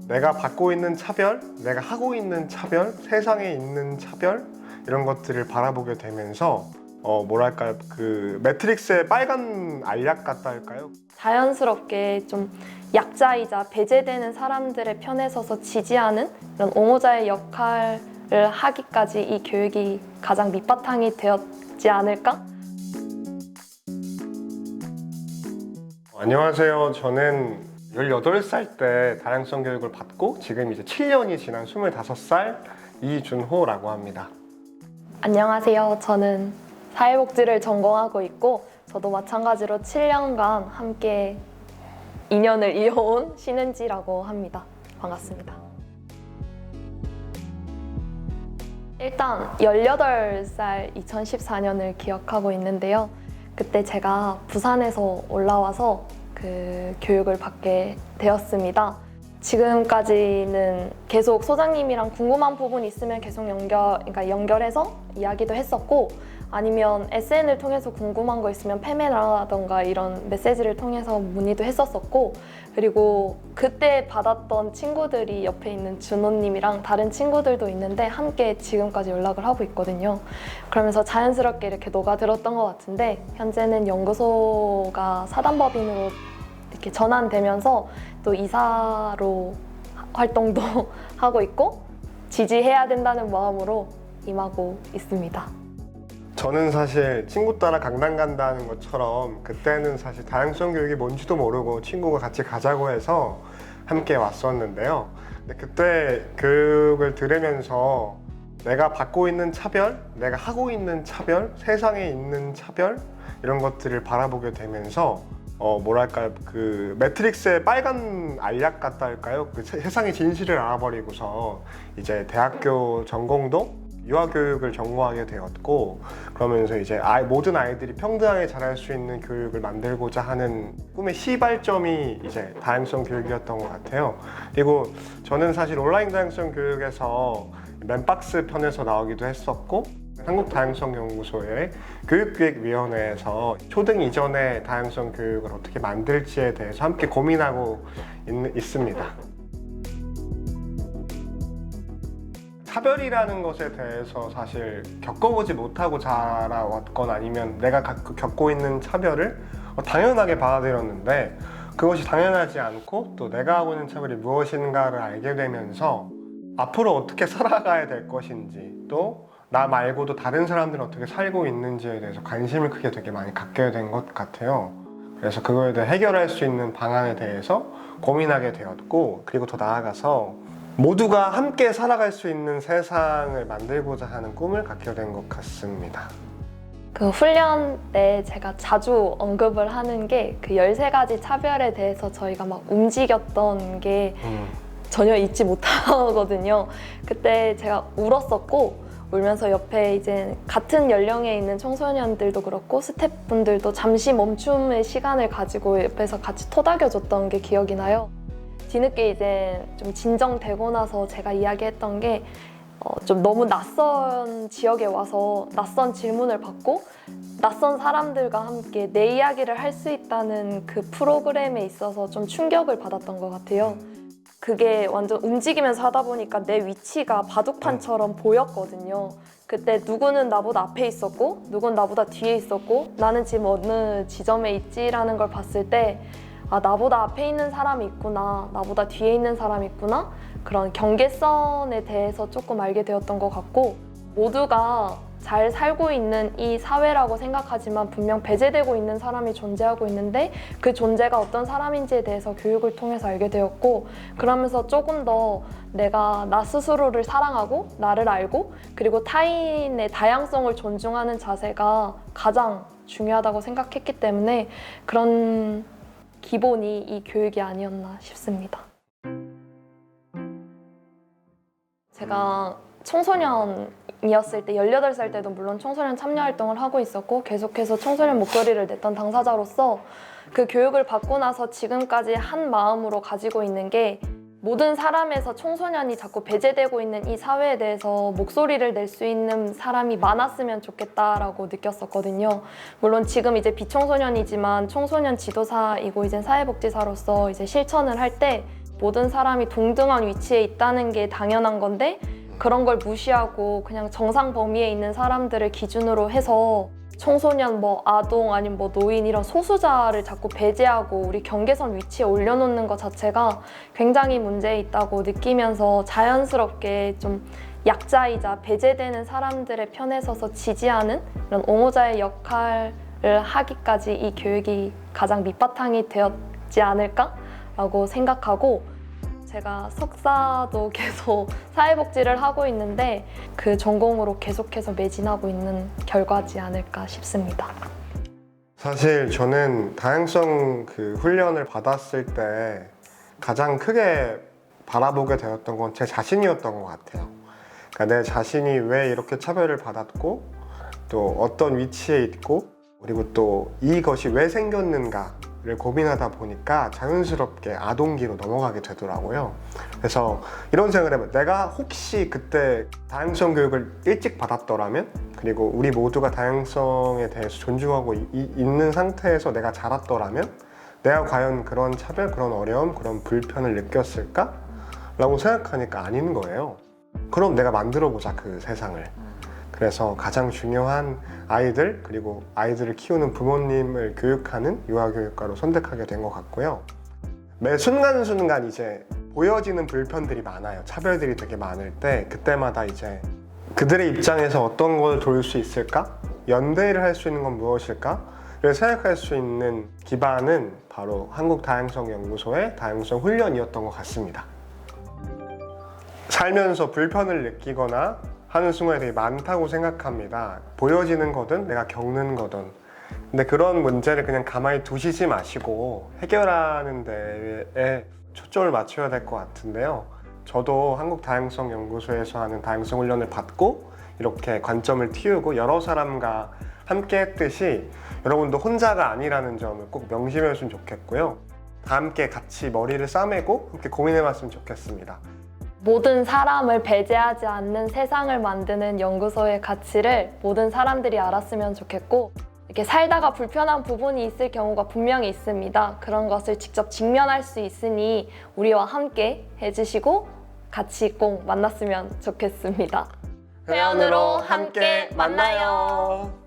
내가 받고 있는 차별, 내가 하고 있는 차별, 세상에 있는 차별 이런 것들을 바라보게 되면서 뭐랄까요, 그 매트릭스의 빨간 알약 같다 할까요? 자연스럽게 좀 약자이자 배제되는 사람들의 편에 서서 지지하는 이런 옹호자의 역할을 하기까지 이 교육이 가장 밑바탕이 되었지 않을까? 안녕하세요. 저는 18살 때 다양성 교육을 받고 지금 이제 7년이 지난 25살 이준호라고 합니다. 안녕하세요. 저는 사회복지를 전공하고 있고 저도 마찬가지로 7년간 함께 인연을 이어온 신은지라고 합니다. 반갑습니다. 일단 18살 2014년을 기억하고 있는데요. 그때 제가 부산에서 올라와서 그 교육을 받게 되었습니다. 지금까지는 계속 소장님이랑 궁금한 부분 있으면 계속 연결해서 이야기도 했었고, 아니면 SN을 통해서 궁금한 거 있으면 페메라던가 이런 메시지를 통해서 문의도 했었었고, 그리고 그때 받았던 친구들이 옆에 있는 준호님이랑 다른 친구들도 있는데 함께 지금까지 연락을 하고 있거든요. 그러면서 자연스럽게 이렇게 녹아들었던 것 같은데, 현재는 연구소가 사단법인으로 이렇게 전환되면서 또 이사로 활동도 하고 있고 지지해야 된다는 마음으로 임하고 있습니다. 저는 사실 친구 따라 강당 간다는 것처럼 그때는 사실 다양성 교육이 뭔지도 모르고 친구가 같이 가자고 해서 함께 왔었는데요. 근데 그때 교육을 들으면서 내가 받고 있는 차별, 내가 하고 있는 차별, 세상에 있는 차별 이런 것들을 바라보게 되면서 뭐랄까요, 그 매트릭스의 빨간 알약 같다 할까요? 그 세상의 진실을 알아버리고서 이제 대학교 전공도 유아교육을 전공하게 되었고, 그러면서 이제 모든 아이들이 평등하게 자랄 수 있는 교육을 만들고자 하는 꿈의 시발점이 이제 다양성 교육이었던 것 같아요. 그리고 저는 사실 온라인 다양성 교육에서 맨박스 편에서 나오기도 했었고, 한국다양성연구소의 교육기획위원회에서 초등 이전의 다양성 교육을 어떻게 만들지에 대해서 함께 고민하고 있습니다. 차별이라는 것에 대해서 사실 겪어보지 못하고 자라왔거나 아니면 내가 겪고 있는 차별을 당연하게 받아들였는데, 그것이 당연하지 않고 또 내가 하고 있는 차별이 무엇인가를 알게 되면서 앞으로 어떻게 살아가야 될 것인지, 또 나 말고도 다른 사람들은 어떻게 살고 있는지에 대해서 관심을 크게 되게 많이 갖게 된 것 같아요. 그래서 그거에 대해 해결할 수 있는 방안에 대해서 고민하게 되었고, 그리고 더 나아가서 모두가 함께 살아갈 수 있는 세상을 만들고자 하는 꿈을 갖게 된 것 같습니다. 그 훈련 때 제가 자주 언급을 하는 게 그 13가지 차별에 대해서 저희가 막 움직였던 게 전혀 잊지 못하거든요. 그때 제가 울었었고, 울면서 옆에 이제 같은 연령에 있는 청소년들도 그렇고 스태프분들도 잠시 멈춤의 시간을 가지고 옆에서 같이 토닥여줬던 게 기억이 나요. 뒤늦게 이제 좀 진정되고 나서 제가 이야기했던 게 좀 너무 낯선 지역에 와서 낯선 질문을 받고 낯선 사람들과 함께 내 이야기를 할 수 있다는 그 프로그램에 있어서 좀 충격을 받았던 것 같아요. 그게 완전 움직이면서 하다 보니까 내 위치가 바둑판처럼 보였거든요. 그때 누구는 나보다 앞에 있었고 누구는 나보다 뒤에 있었고 나는 지금 어느 지점에 있지라는 걸 봤을 때, 아, 나보다 앞에 있는 사람이 있구나, 나보다 뒤에 있는 사람이 있구나, 그런 경계선에 대해서 조금 알게 되었던 것 같고, 모두가 잘 살고 있는 이 사회라고 생각하지만 분명 배제되고 있는 사람이 존재하고 있는데 그 존재가 어떤 사람인지에 대해서 교육을 통해서 알게 되었고, 그러면서 조금 더 내가 나 스스로를 사랑하고 나를 알고 그리고 타인의 다양성을 존중하는 자세가 가장 중요하다고 생각했기 때문에 그런 기본이 이 교육이 아니었나 싶습니다. 제가 청소년이었을 때 18살 때도 물론 청소년 참여 활동을 하고 있었고 계속해서 청소년 목소리를 냈던 당사자로서 그 교육을 받고 나서 지금까지 한 마음으로 가지고 있는 게, 모든 사람에서 청소년이 자꾸 배제되고 있는 이 사회에 대해서 목소리를 낼 수 있는 사람이 많았으면 좋겠다라고 느꼈었거든요. 물론 지금 이제 비청소년이지만 청소년 지도사이고 이제 사회복지사로서 이제 실천을 할 때 모든 사람이 동등한 위치에 있다는 게 당연한 건데 그런 걸 무시하고 그냥 정상 범위에 있는 사람들을 기준으로 해서 청소년, 뭐 아동 아니면 뭐 노인 이런 소수자를 자꾸 배제하고 우리 경계선 위치에 올려놓는 것 자체가 굉장히 문제 있다고 느끼면서 자연스럽게 좀 약자이자 배제되는 사람들의 편에 서서 지지하는 이런 옹호자의 역할을 하기까지 이 교육이 가장 밑바탕이 되었지 않을까라고 생각하고 제가 석사도 계속 사회복지를 하고 있는데 그 전공으로 계속해서 매진하고 있는 결과지 않을까 싶습니다. 사실 저는 다양성 그 훈련을 받았을 때 가장 크게 바라보게 되었던 건 제 자신이었던 것 같아요. 그러니까 내 자신이 왜 이렇게 차별을 받았고 또 어떤 위치에 있고 그리고 또 이것이 왜 생겼는가를 고민하다 보니까 자연스럽게 아동기로 넘어가게 되더라고요. 그래서 이런 생각을 해봐요. 내가 혹시 그때 다양성 교육을 일찍 받았더라면 그리고 우리 모두가 다양성에 대해서 존중하고 있는 상태에서 내가 자랐더라면 내가 과연 그런 차별, 그런 어려움, 그런 불편을 느꼈을까? 라고 생각하니까 아닌 거예요. 그럼 내가 만들어보자, 그 세상을. 그래서 가장 중요한 아이들 그리고 아이들을 키우는 부모님을 교육하는 유아교육과로 선택하게 된 것 같고요. 매 순간순간 이제 보여지는 불편들이 많아요. 차별들이 되게 많을 때 그때마다 이제 그들의 입장에서 어떤 걸 도울 수 있을까? 연대를 할 수 있는 건 무엇일까?를 생각할 수 있는 기반은 바로 한국다양성연구소의 다양성 훈련이었던 것 같습니다. 살면서 불편을 느끼거나 하는 순간이 되게 많다고 생각합니다. 보여지는 거든 내가 겪는 거든. 근데 그런 문제를 그냥 가만히 두시지 마시고 해결하는 데에 초점을 맞춰야 될 것 같은데요. 저도 한국다양성연구소에서 하는 다양성 훈련을 받고 이렇게 관점을 틔우고 여러 사람과 함께 했듯이 여러분도 혼자가 아니라는 점을 꼭 명심해 주시면 좋겠고요. 다 함께 같이 머리를 싸매고 함께 고민해 봤으면 좋겠습니다. 모든 사람을 배제하지 않는 세상을 만드는 연구소의 가치를 모든 사람들이 알았으면 좋겠고 이렇게 살다가 불편한 부분이 있을 경우가 분명히 있습니다. 그런 것을 직접 직면할 수 있으니 우리와 함께 해주시고 같이 꼭 만났으면 좋겠습니다. 회원으로 함께 만나요.